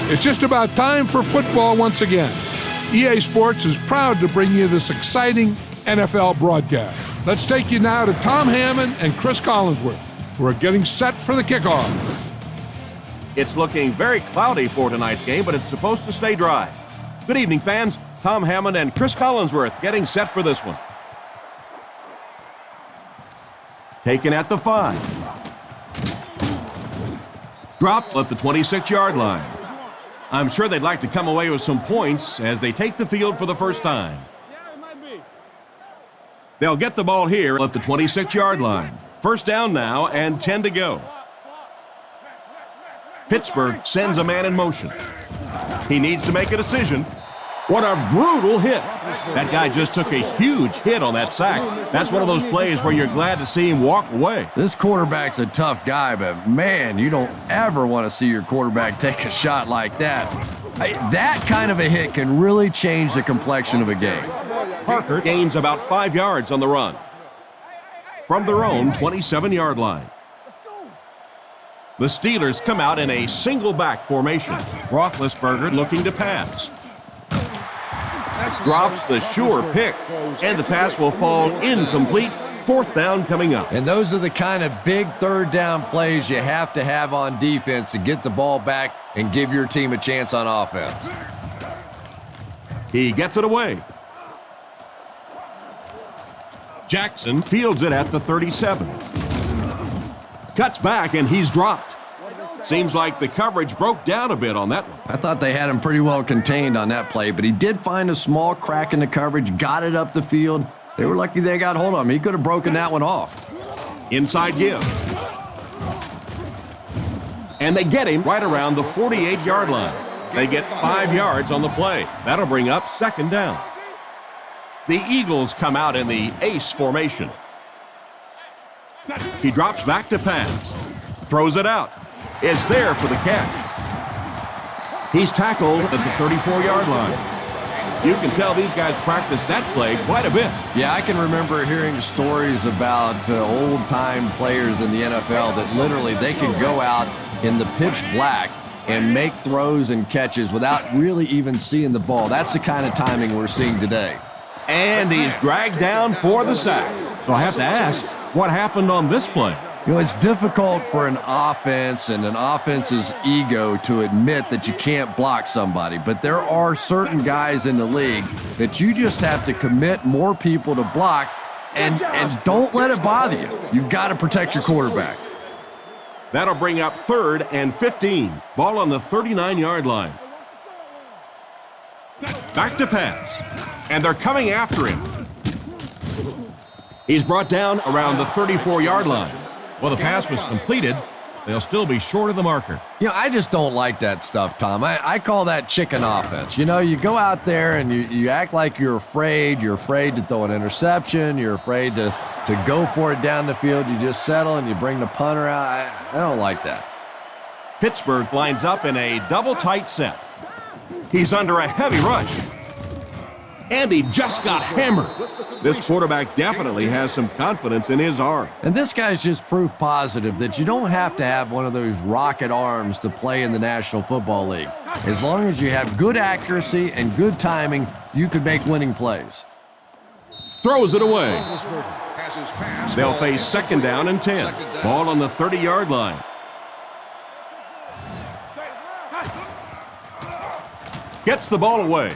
It's just about time for football once again. EA Sports is proud to bring you this exciting NFL broadcast. Let's take you now to Tom Hammond and Chris Collinsworth, who are getting set for the kickoff. It's looking very cloudy for tonight's game, but it's supposed to stay dry. Good evening, fans. Tom Hammond and Chris Collinsworth getting set for this one. Taken at the 5. Dropped at the 26-yard line. I'm sure they'd like to come away with some points as they take the field for the first time. They'll get the ball here at the 26-yard line. First down now and 10 to go. Pittsburgh sends a man in motion. He needs to make a decision. What a brutal hit. That guy just took a huge hit on that sack. That's one of those plays where you're glad to see him walk away. This quarterback's a tough guy, but man, you don't ever want to see your quarterback take a shot like that. That kind of a hit can really change the complexion of a game. Parker gains about 5 yards on the run. From their own 27-yard line. The Steelers come out in a single back formation. Roethlisberger looking to pass. Drops the sure pick, and the pass will fall incomplete. Fourth down coming up. And those are the kind of big third down plays you have to have on defense to get the ball back and give your team a chance on offense. He gets it away. Jackson fields it at the 37. Cuts back, and he's dropped. Seems like the coverage broke down a bit on that one. I thought they had him pretty well contained on that play, but he did find a small crack in the coverage, got it up the field. They were lucky they got hold of him. He could have broken that one off. Inside give. And they get him right around the 48-yard line. They get 5 yards on the play. That'll bring up second down. The Eagles come out in the ace formation. He drops back to pass. Throws it out. Is there for the catch. He's tackled at the 34-yard line. You can tell these guys practice that play quite a bit. Yeah, I can remember hearing stories about old-time players in the NFL that literally they could go out in the pitch black and make throws and catches without really even seeing the ball. That's the kind of timing we're seeing today. And he's dragged down for the sack. So I have to ask, what happened on this play? You know, it's difficult for an offense and an offense's ego to admit that you can't block somebody, but there are certain guys in the league that you just have to commit more people to block and don't let it bother you. You've got to protect your quarterback. That'll bring up 3rd and 15. Ball on the 39-yard line. Back to pass. And they're coming after him. He's brought down around the 34-yard line. Well, the pass was completed. They'll still be short of the marker. You know, I just don't like that stuff, Tom. I call that chicken offense. You know, you go out there and you act like you're afraid. You're afraid to throw an interception. You're afraid to go for it down the field. You just settle and you bring the punter out. I don't like that. Pittsburgh lines up in a double tight set. He's under a heavy rush. And he just got hammered. This quarterback definitely has some confidence in his arm. And this guy's just proof positive that you don't have to have one of those rocket arms to play in the National Football League. As long as you have good accuracy and good timing, you can make winning plays. Throws it away. They'll face second down and 10. Ball on the 30-yard line. Gets the ball away.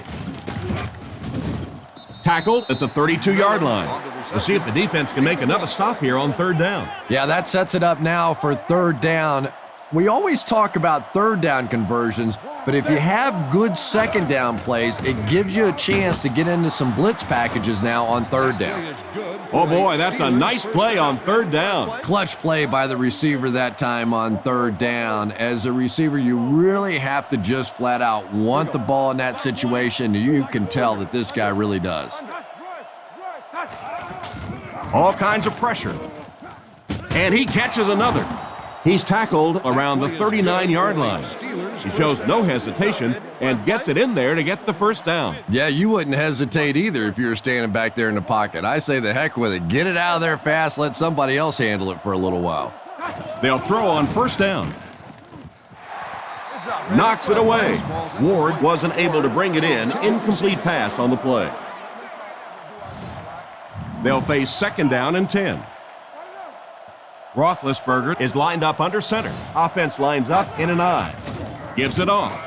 Tackled at the 32-yard line. We'll see if the defense can make another stop here on 3rd down. Yeah, that sets it up now for 3rd down. We always talk about 3rd down conversions, but if you have good 2nd down plays, it gives you a chance to get into some blitz packages now on 3rd down. Oh boy, that's a nice play on 3rd down. Clutch play by the receiver that time on 3rd down. As a receiver, you really have to just flat out want the ball in that situation. You can tell that this guy really does. All kinds of pressure. And he catches another. He's tackled around the 39-yard line. He shows no hesitation and gets it in there to get the first down. Yeah, you wouldn't hesitate either if you were standing back there in the pocket. I say the heck with it. Get it out of there fast. Let somebody else handle it for a little while. They'll throw on first down. Knocks it away. Ward wasn't able to bring it in. Incomplete pass on the play. They'll face 2nd down and 10. Roethlisberger is lined up under center. Offense lines up in an I. Gives it off.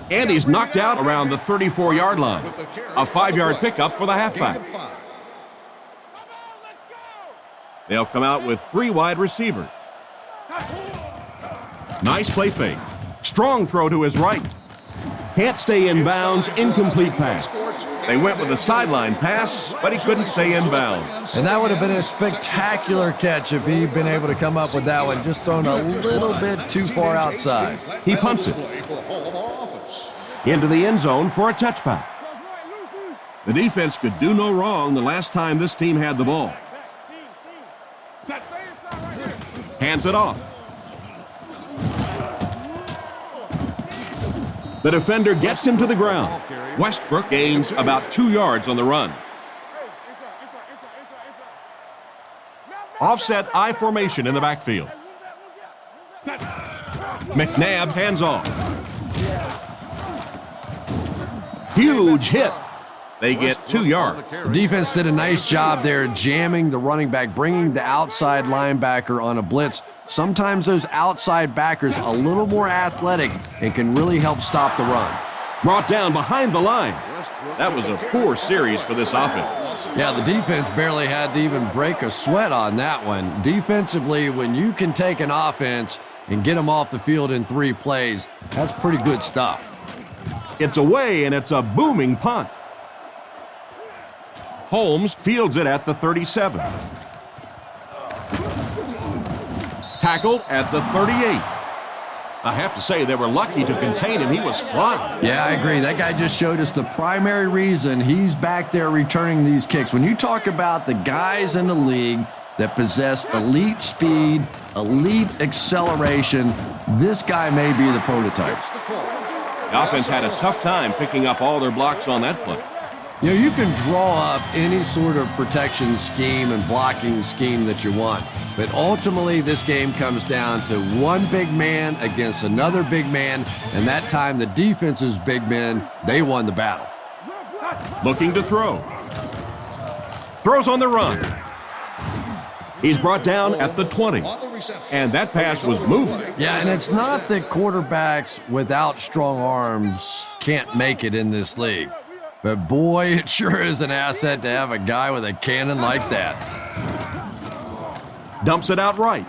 And he's knocked out around the 34-yard line. A 5-yard pickup for the halfback. They'll come out with 3 wide receivers. Nice play fake. Strong throw to his right. Can't stay in bounds. Incomplete pass. They went with a sideline pass, but he couldn't stay in bounds. And that would have been a spectacular catch if he'd been able to come up with that one, just thrown a little bit too far outside. He punts it into the end zone for a touchback. The defense could do no wrong the last time this team had the ball. Hands it off. The defender gets him to the ground. Westbrook gains about 2 yards on the run. Offset I formation in the backfield. McNabb hands off. Huge hit. They get 2 yards. The defense did a nice job there jamming the running back, bringing the outside linebacker on a blitz. Sometimes those outside backers a little more athletic and can really help stop the run. Brought down behind the line. That was a poor series for this offense. Yeah, the defense barely had to even break a sweat on that one. Defensively, when you can take an offense and get them off the field in 3 plays, that's pretty good stuff. It's away, and it's a booming punt. Holmes fields it at the 37. Tackled at the 38. I have to say, they were lucky to contain him. He was flying. Yeah, I agree. That guy just showed us the primary reason he's back there returning these kicks. When you talk about the guys in the league that possess elite speed, elite acceleration, this guy may be the prototype. The offense had a tough time picking up all their blocks on that play. You know, you can draw up any sort of protection scheme and blocking scheme that you want, but ultimately this game comes down to one big man against another big man, and that time the defense's big men, they won the battle. Looking to throw. Throws on the run. He's brought down at the 20, and that pass was moving. Yeah, and it's not that quarterbacks without strong arms can't make it in this league. But boy, it sure is an asset to have a guy with a cannon like that. Dumps it out right.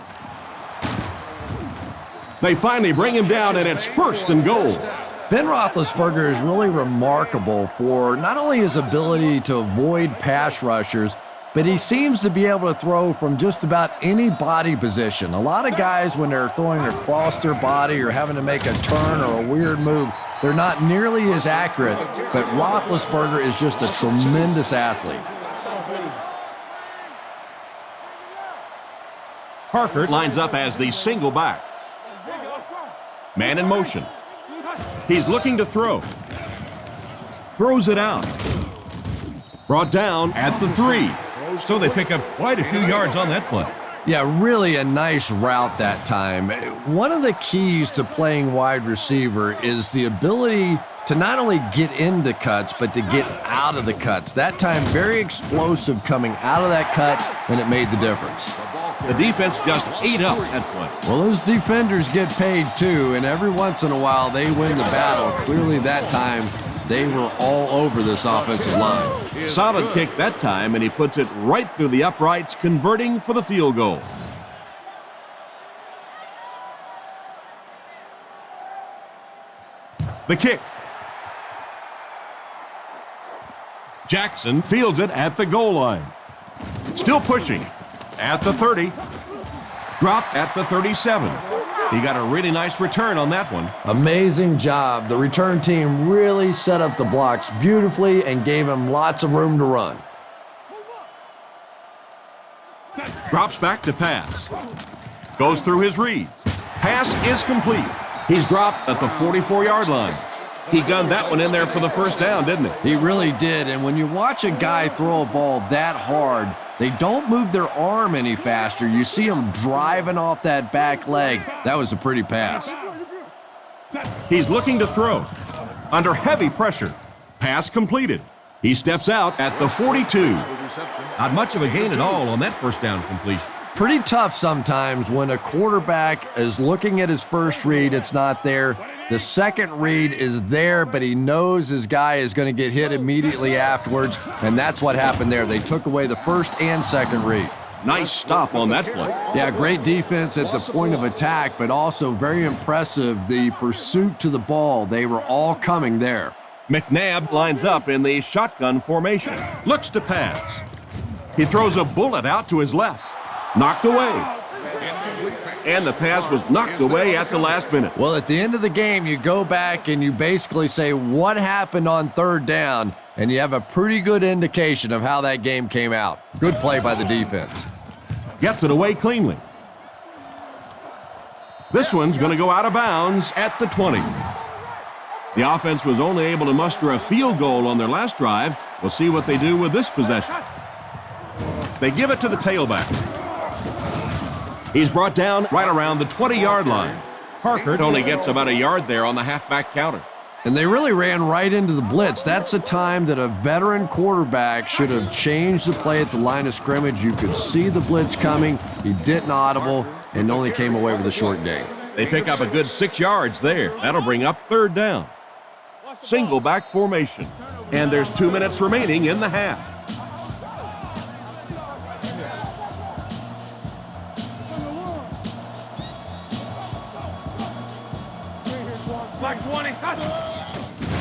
They finally bring him down, and it's 1st and goal. Ben Roethlisberger is really remarkable for not only his ability to avoid pass rushers, but he seems to be able to throw from just about any body position. A lot of guys, when they're throwing across their body or having to make a turn or a weird move, they're not nearly as accurate, but Roethlisberger is just a tremendous athlete. Parker lines up as the single back. Man in motion. He's looking to throw. Throws it out. Brought down at the 3. So they pick up quite a few yards on that play. Yeah, really a nice route that time. One of the keys to playing wide receiver is the ability to not only get into cuts, but to get out of the cuts. That time, very explosive coming out of that cut, and it made the difference. The defense just ate up that play. Well, those defenders get paid too, and every once in a while they win the battle. Clearly that time, they were all over this offensive line. Solid kick that time, and he puts it right through the uprights, converting for the field goal. The kick. Jackson fields it at the goal line. Still pushing. At the 30. Dropped at the 37. He got a really nice return on that one. Amazing job. The return team really set up the blocks beautifully and gave him lots of room to run. Drops back to pass. Goes through his reads. Pass is complete. He's dropped at the 44-yard line. He gunned that one in there for the first down, didn't he? He really did, and when you watch a guy throw a ball that hard, they don't move their arm any faster. You see him driving off that back leg. That was a pretty pass. He's looking to throw. Under heavy pressure. Pass completed. He steps out at the 42. Not much of a gain at all on that first down completion. Pretty tough sometimes when a quarterback is looking at his first read, it's not there. The second read is there, but he knows his guy is going to get hit immediately afterwards, and that's what happened there. They took away the first and second read. Nice stop on that play. Yeah, great defense at the point of attack, but also very impressive, the pursuit to the ball. They were all coming there. McNabb lines up in the shotgun formation. Looks to pass. He throws a bullet out to his left. Knocked away. And the pass was knocked away at the last minute. Well, at the end of the game, you go back and you basically say what happened on third down, and you have a pretty good indication of how that game came out. Good play by the defense. Gets it away cleanly. This one's going to go out of bounds at the 20. The offense was only able to muster a field goal on their last drive. We'll see what they do with this possession. They give it to the tailback. He's brought down right around the 20-yard line. Harkert only gets about a yard there on the halfback counter. And they really ran right into the blitz. That's a time that a veteran quarterback should have changed the play at the line of scrimmage. You could see the blitz coming. He didn't audible and only came away with a short gain. They pick up a good 6 yards there. That'll bring up third down. Single back formation. And there's 2 minutes remaining in the half.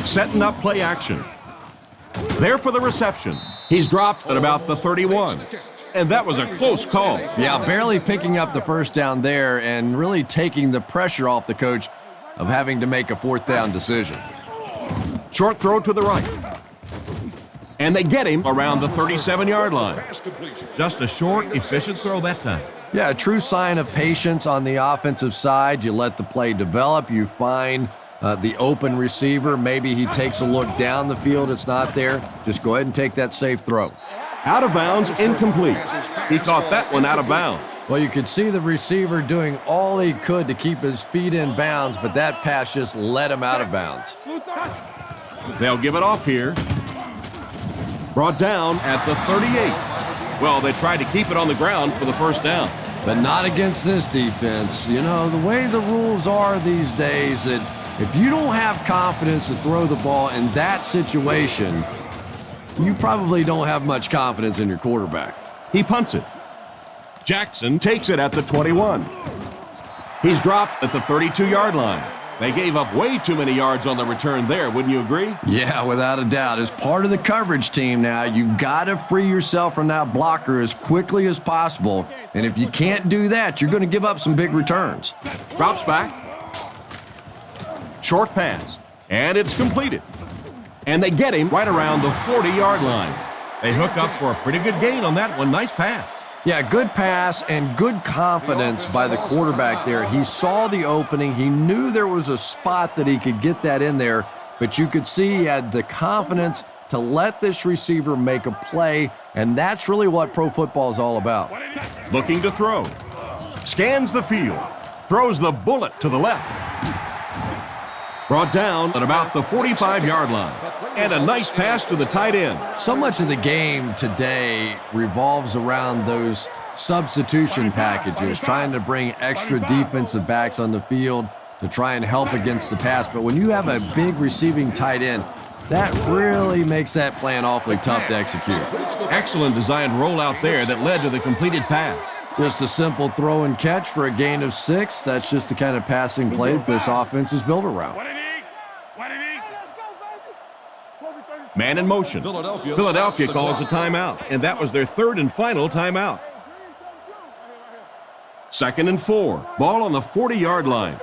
Setting up play action. There for the reception. He's dropped at about the 31. And that was a close call. Yeah, barely picking up the first down there and really taking the pressure off the coach of having to make a fourth down decision. Short throw to the right. And they get him around the 37-yard line. Just a short, efficient throw that time. Yeah, a true sign of patience on the offensive side. You let the play develop. You find the open receiver. Maybe he takes a look down the field. It's not there. Just go ahead and take that safe throw. Out of bounds, incomplete. He caught that one out of bounds. Well, you could see the receiver doing all he could to keep his feet in bounds, but that pass just let him out of bounds. They'll give it off here. Brought down at the 38. Well, they tried to keep it on the ground for the first down. But not against this defense. You know, the way the rules are these days, that if you don't have confidence to throw the ball in that situation, you probably don't have much confidence in your quarterback. He punts it. Jackson takes it at the 21. He's dropped at the 32-yard line. They gave up way too many yards on the return there, wouldn't you agree? Yeah, without a doubt. As part of the coverage team now, you've got to free yourself from that blocker as quickly as possible. And if you can't do that, you're going to give up some big returns. Drops back. Short pass. And it's completed. And they get him right around the 40-yard line. They hook up for a pretty good gain on that one. Nice pass. Yeah, good pass and good confidence by the quarterback there. He saw the opening. He knew there was a spot that he could get that in there, but you could see he had the confidence to let this receiver make a play, and that's really what pro football is all about. Looking to throw. Scans the field. Throws the bullet to the left. Brought down at about the 45-yard line. And a nice pass to the tight end. So much of the game today revolves around those substitution packages, trying to bring extra defensive backs on the field to try and help against the pass. But when you have a big receiving tight end, that really makes that plan awfully tough to execute. Excellent designed rollout there that led to the completed pass. Just a simple throw and catch for a gain of 6. That's just the kind of passing play that this offense is built around. Man in motion. Philadelphia calls a timeout, and that was their third and final timeout. 2nd and 4. Ball on the 40-yard line.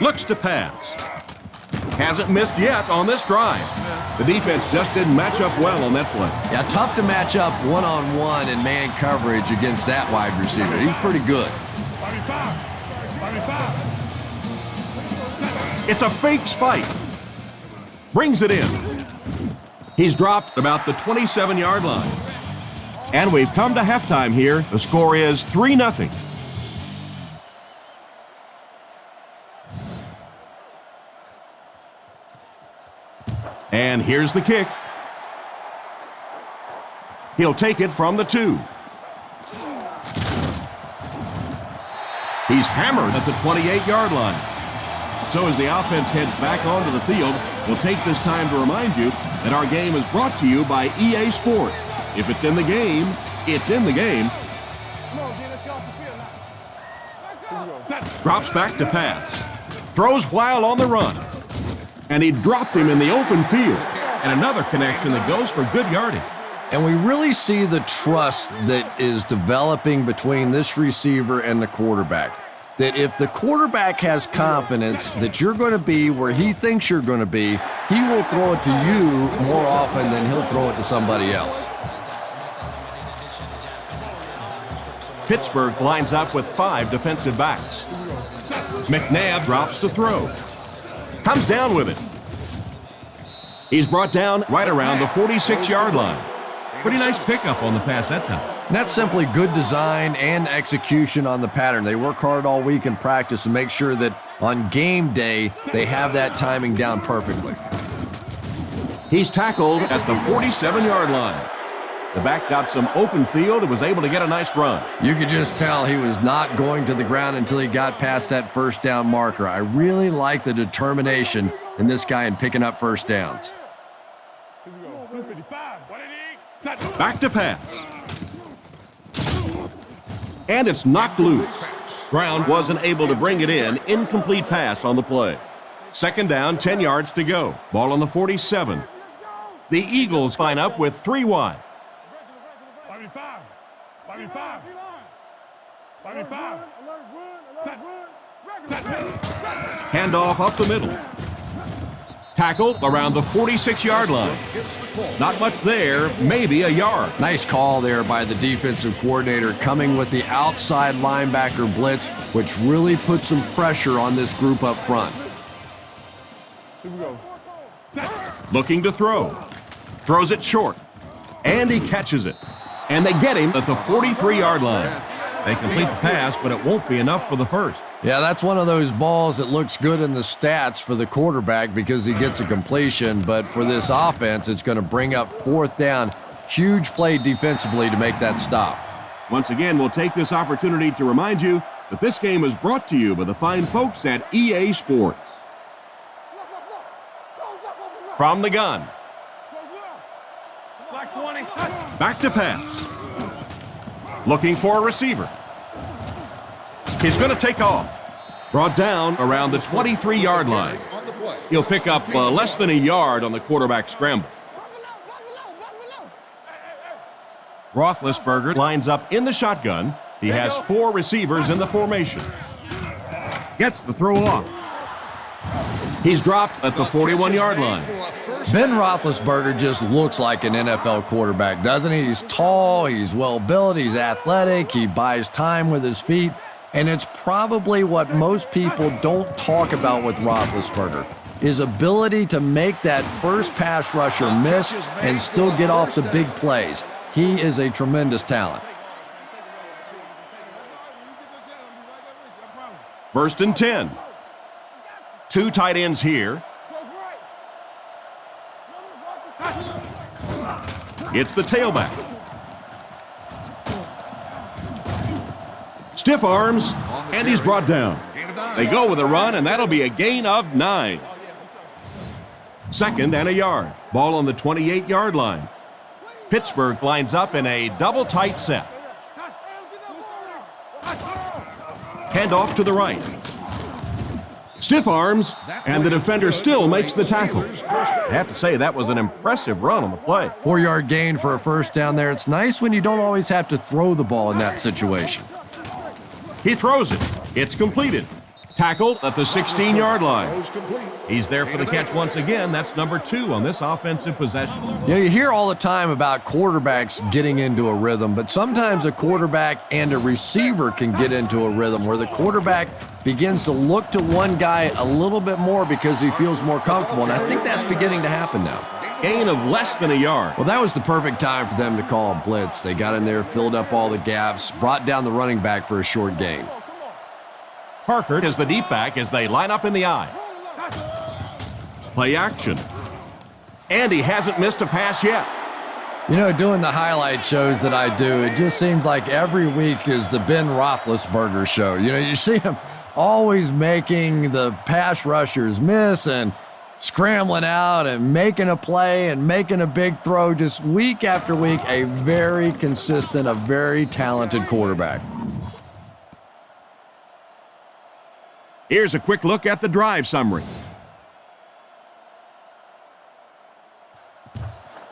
Looks to pass. Hasn't missed yet on this drive. The defense just didn't match up well on that play. Yeah, tough to match up one-on-one in man coverage against that wide receiver. He's pretty good. It's a fake spike. Brings it in. He's dropped about the 27-yard line. And we've come to halftime here. The score is 3-0. And here's the kick. He'll take it from the 2. He's hammered at the 28-yard line. So as the offense heads back onto the field, we'll take this time to remind you that our game is brought to you by EA Sports. If it's in the game, it's in the game. Drops back to pass. Throws while on the run. And he dropped him in the open field. And another connection that goes for good yardage. And we really see the trust that is developing between this receiver and the quarterback. That if the quarterback has confidence that you're going to be where he thinks you're going to be, he will throw it to you more often than he'll throw it to somebody else. Pittsburgh lines up with 5 defensive backs. McNabb drops to throw. Comes down with it. He's brought down right around the 46-yard line. Pretty nice pickup on the pass that time. And that's simply good design and execution on the pattern. They work hard all week in practice to make sure that on game day, they have that timing down perfectly. He's tackled at the 47-yard line. The back got some open field and was able to get a nice run. You could just tell he was not going to the ground until he got past that first down marker. I really like the determination in this guy in picking up first downs. Back to pass. And it's knocked loose. Brown wasn't able to bring it in. Incomplete pass on the play. Second down, 10 yards to go. Ball on the 47. The Eagles line up with 3 wide. Handoff up the middle. Tackled around the 46-yard line. Not much there, maybe a yard. Nice call there by the defensive coordinator, coming with the outside linebacker blitz, which really put some pressure on this group up front. Looking to throw. Throws it short. And he catches it. And they get him at the 43-yard line. They complete the pass, but it won't be enough for the first. Yeah, that's one of those balls that looks good in the stats for the quarterback because he gets a completion, but for this offense, it's going to bring up 4th down. Huge play defensively to make that stop. Once again, we'll take this opportunity to remind you that this game is brought to you by the fine folks at EA Sports. From the gun. Back to pass. Looking for a receiver. He's going to take off. Brought down around the 23-yard line. He'll pick up less than a yard on the quarterback scramble. Roethlisberger lines up in the shotgun. He has 4 receivers in the formation. Gets the throw off. He's dropped at the 41-yard line. Ben Roethlisberger just looks like an NFL quarterback, doesn't he? He's tall, he's well-built, he's athletic, he buys time with his feet, and it's probably what most people don't talk about with Roethlisberger, his ability to make that first pass rusher miss and still get off the big plays. He is a tremendous talent. 1st and 10. 2 tight ends here. It's the tailback. Stiff arms, and he's brought down. They go with a run, and that'll be a gain of 9. 2nd and a yard. Ball on the 28-yard line. Pittsburgh lines up in a double tight set. Handoff to the right. Stiff arms, and the defender still makes the tackle. I have to say, that was an impressive run on the play. 4-yard gain for a first down there. It's nice when you don't always have to throw the ball in that situation. He throws it. It's completed. Tackled at the 16-yard line. He's there for the catch once again. That's number 2 on this offensive possession. Yeah, you hear all the time about quarterbacks getting into a rhythm, but sometimes a quarterback and a receiver can get into a rhythm where the quarterback begins to look to one guy a little bit more because he feels more comfortable, and I think that's beginning to happen now. Gain of less than a yard. Well, that was the perfect time for them to call a blitz. They got in there, filled up all the gaps, brought down the running back for a short gain. Harkert is the deep back as they line up in the I. Play action. And he hasn't missed a pass yet. You know, doing the highlight shows that I do, it just seems like every week is the Ben Roethlisberger show. You know, you see him always making the pass rushers miss and scrambling out and making a play and making a big throw just week after week. A very consistent, a very talented quarterback. Here's a quick look at the drive summary.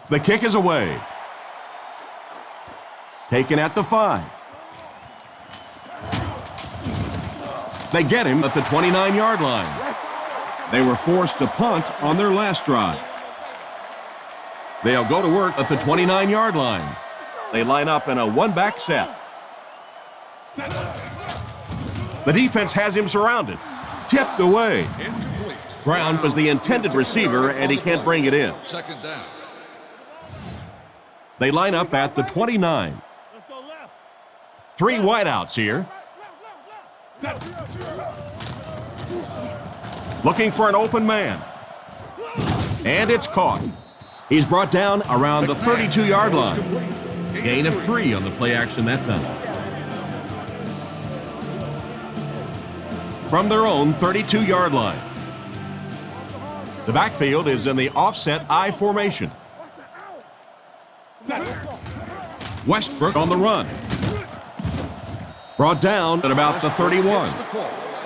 The kick is away. Taken at the 5. They get him at the 29-yard line. They were forced to punt on their last drive. They'll go to work at the 29-yard line. They line up in a one-back set. The defense has him surrounded. Tipped away. Brown was the intended receiver, and he can't bring it in. Second down. They line up at the 29. 3 wideouts here. Looking for an open man. And it's caught. He's brought down around the 32-yard line. Gain of 3 on the play action that time. From their own 32-yard line. The backfield is in the offset I formation. Westbrook on the run. Brought down at about the 31.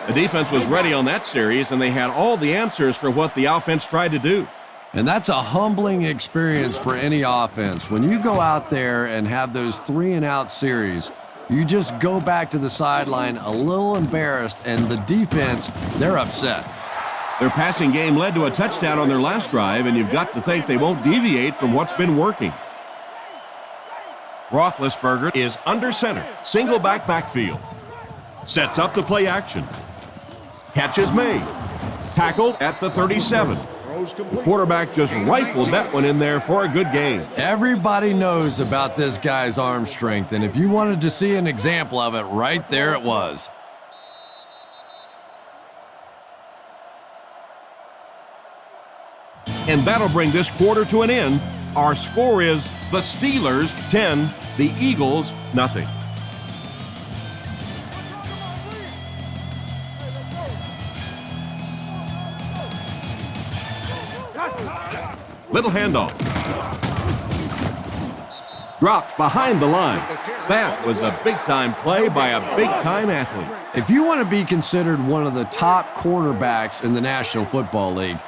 The defense was ready on that series, and they had all the answers for what the offense tried to do. And that's a humbling experience for any offense. When you go out there and have those 3-and-out series, you just go back to the sideline a little embarrassed, and the defense, they're upset. Their passing game led to a touchdown on their last drive, and you've got to think they won't deviate from what's been working. Roethlisberger is under center, single backfield. Sets up the play action. Catch is made. Tackled at the 37. The quarterback just rifled that one in there for a good gain. Everybody knows about this guy's arm strength, and if you wanted to see an example of it, right there it was. And that'll bring this quarter to an end. Our score is the Steelers 10, the Eagles nothing. Little handoff. Dropped behind the line. That was a big-time play by a big-time athlete. If you want to be considered one of the top quarterbacks in the National Football League,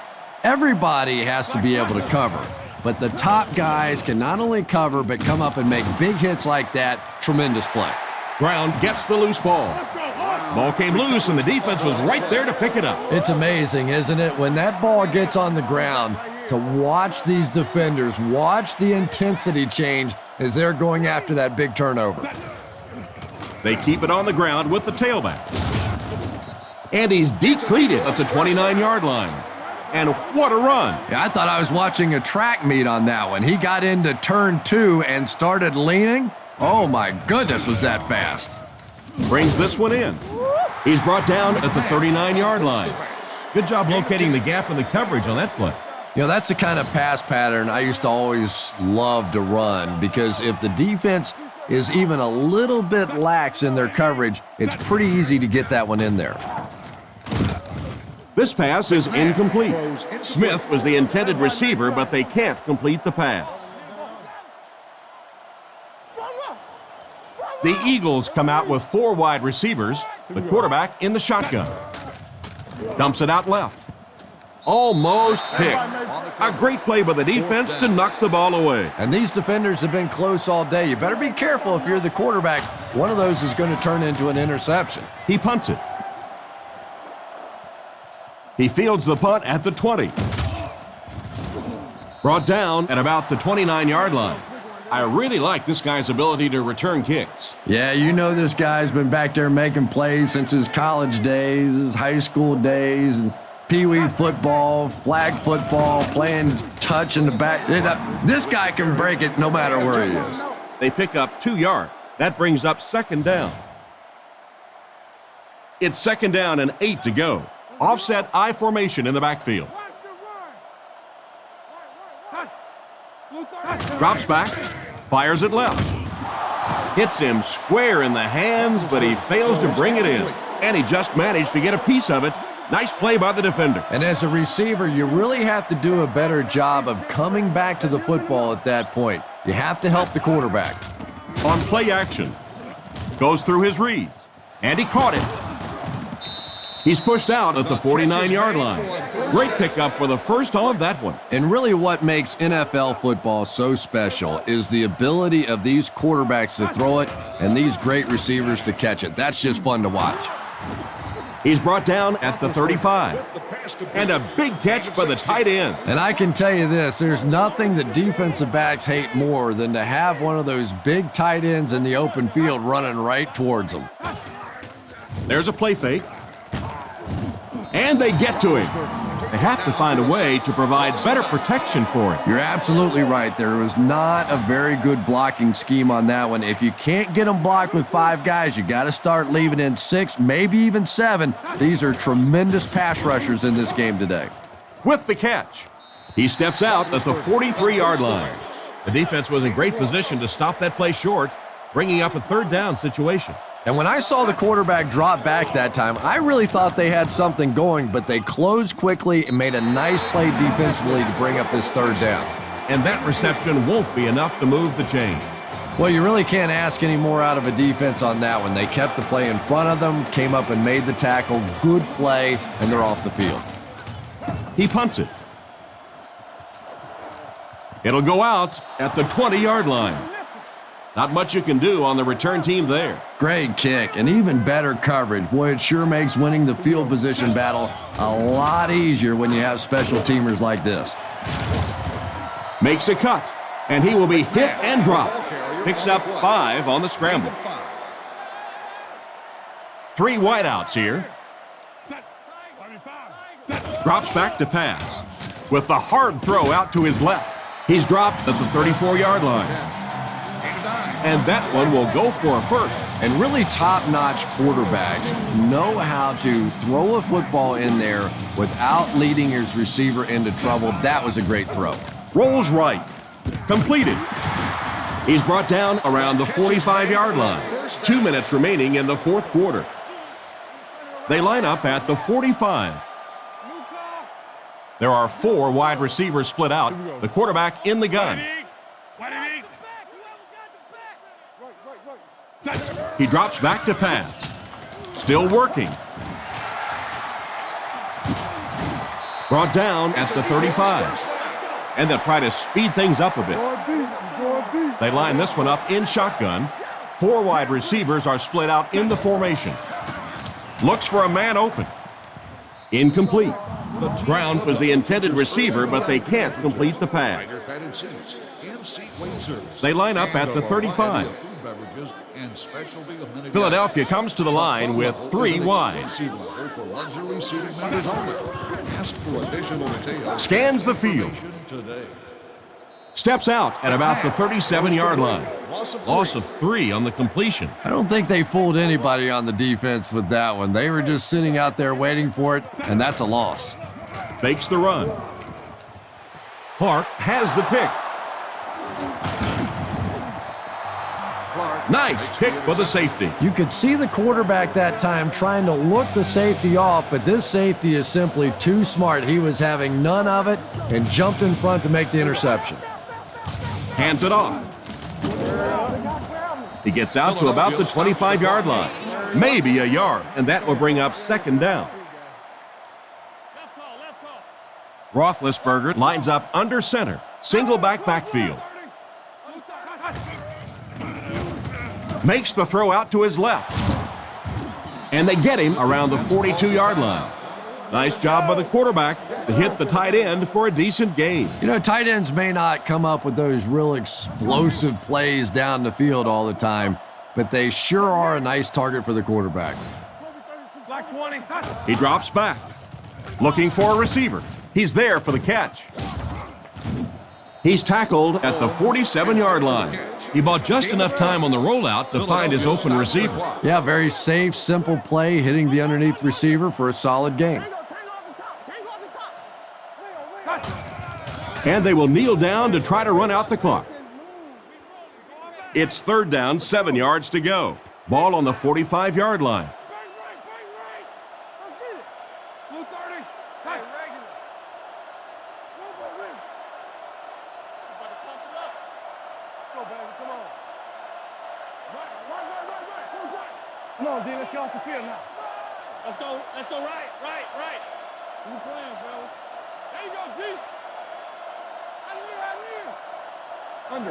everybody has to be able to cover. But the top guys can not only cover, but come up and make big hits like that. Tremendous play. Brown gets the loose ball. Ball came loose, and the defense was right there to pick it up. It's amazing, isn't it? When that ball gets on the ground, to watch these defenders, watch the intensity change as they're going after that big turnover. They keep it on the ground with the tailback. And he's depleted at the 29-yard line. And what a run. Yeah, I thought I was watching a track meet on that one. He got into turn 2 and started leaning. Oh my goodness, was that fast. Brings this one in. He's brought down at the 39-yard line. Good job locating the gap in the coverage on that play. You know, that's the kind of pass pattern I used to always love to run, because if the defense is even a little bit lax in their coverage, it's pretty easy to get that one in there. This pass is incomplete. Smith was the intended receiver, but they can't complete the pass. The Eagles come out with 4 wide receivers, the quarterback in the shotgun. Dumps it out left. Almost picked. A great play by the defense to knock the ball away. And these defenders have been close all day. You better be careful if you're the quarterback. One of those is going to turn into an interception. He punts it. He fields the punt at the 20. Brought down at about the 29-yard line. I really like this guy's ability to return kicks. Yeah, you know this guy's been back there making plays since his college days, his high school days, and pee-wee football, flag football, playing touch in the back. This guy can break it no matter where he is. They pick up 2 yards. That brings up second down. It's second down and 8 to go. Offset I formation in the backfield. Drops back, fires it left. Hits him square in the hands, but he fails to bring it in. And he just managed to get a piece of it. Nice play by the defender. And as a receiver, you really have to do a better job of coming back to the football at that point. You have to help the quarterback. On play action. Goes through his reads. And he caught it. He's pushed out at the 49-yard line. Great pickup for the first on that one. And really what makes NFL football so special is the ability of these quarterbacks to throw it and these great receivers to catch it. That's just fun to watch. He's brought down at the 35. And a big catch by the tight end. And I can tell you this, there's nothing that defensive backs hate more than to have one of those big tight ends in the open field running right towards them. There's a play fake. And they get to him. They have to find a way to provide better protection for him. You're absolutely right. There was not a very good blocking scheme on that one. If you can't get them blocked with 5 guys, you got to start leaving in 6, maybe even 7. These are tremendous pass rushers in this game today. With the catch, he steps out at the 43-yard line. The defense was in great position to stop that play short, bringing up a third down situation. And when I saw the quarterback drop back that time, I really thought they had something going, but they closed quickly and made a nice play defensively to bring up this third down. And that reception won't be enough to move the chain. Well, you really can't ask any more out of a defense on that one. They kept the play in front of them, came up and made the tackle. Good play, and they're off the field. He punts it. It'll go out at the 20-yard line. Not much you can do on the return team there. Great kick and even better coverage. Boy, it sure makes winning the field position battle a lot easier when you have special teamers like this. Makes a cut, and he will be hit and dropped. Picks up 5 on the scramble. 3 wideouts here. Drops back to pass. With the hard throw out to his left. He's dropped at the 34-yard line. And that one will go for a first. And really top-notch quarterbacks know how to throw a football in there without leading his receiver into trouble. That was a great throw. Rolls right. Completed. He's brought down around the 45-yard line. 2 minutes remaining in the fourth quarter. They line up at the 45. There are 4 wide receivers split out. The quarterback in the gun. He drops back to pass. Still working. Brought down at the 35. And they'll try to speed things up a bit. They line this one up in shotgun. 4 wide receivers are split out in the formation. Looks for a man open. Incomplete. Brown was the intended receiver, but they can't complete the pass. They line up at the 35. Philadelphia comes to the line with 3 wide. Scans the field. Steps out at about the 37-yard line. Loss of 3 on the completion. I don't think they fooled anybody on the defense with that one. They were just sitting out there waiting for it, and that's a loss. Fakes the run. Clark has the pick. Nice pick for the safety. You could see the quarterback that time trying to look the safety off, but this safety is simply too smart. He was having none of it and jumped in front to make the interception. Hands it off. He gets out to about the 25-yard line. Maybe a yard, and that will bring up second down. Roethlisberger lines up under center. Single backfield. Makes the throw out to his left. And they get him around the 42-yard line. Nice job by the quarterback to hit the tight end for a decent gain. You know, tight ends may not come up with those real explosive plays down the field all the time, but they sure are a nice target for the quarterback. He drops back, looking for a receiver. He's there for the catch. He's tackled at the 47-yard line. He bought just enough time on the rollout to find his open receiver. Yeah, very safe, simple play, hitting the underneath receiver for a solid gain. And they will kneel down to try to run out the clock. It's 3rd down, 7 yards to go. Ball on the 45-yard line. Come on, D, let's get off the field now. Let's go right. You playing, fellas. There you go, G. Under.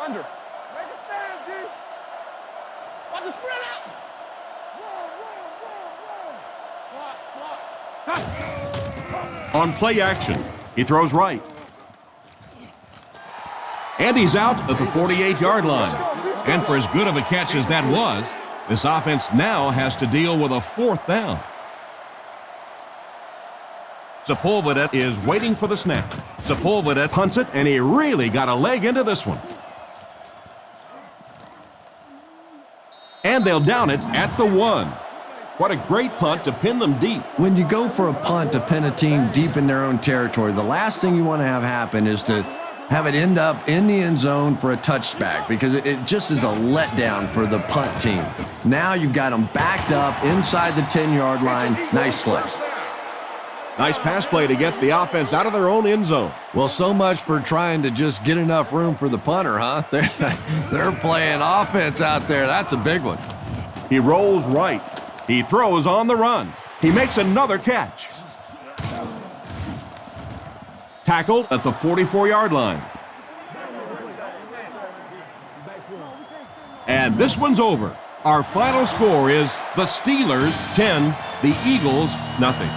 Make a stand, G. Watch the spread out. Block. On play action, he throws right. And he's out at the 48-yard line. And for as good of a catch as that was, this offense now has to deal with a 4th down. Sepulveda is waiting for the snap. Sepulveda punts it, and he really got a leg into this one. And they'll down it at the 1. What a great punt to pin them deep. When you go for a punt to pin a team deep in their own territory, the last thing you want to have happen is to have it end up in the end zone for a touchback, because it just is a letdown for the punt team. Now you've got them backed up inside the 10-yard line. Nice play. Nice pass play to get the offense out of their own end zone. Well, so much for trying to just get enough room for the punter, huh? They're playing offense out there. That's a big one. He rolls right. He throws on the run. He makes another catch. Tackled at the 44-yard line. And this one's over. Our final score is the Steelers 10, the Eagles nothing.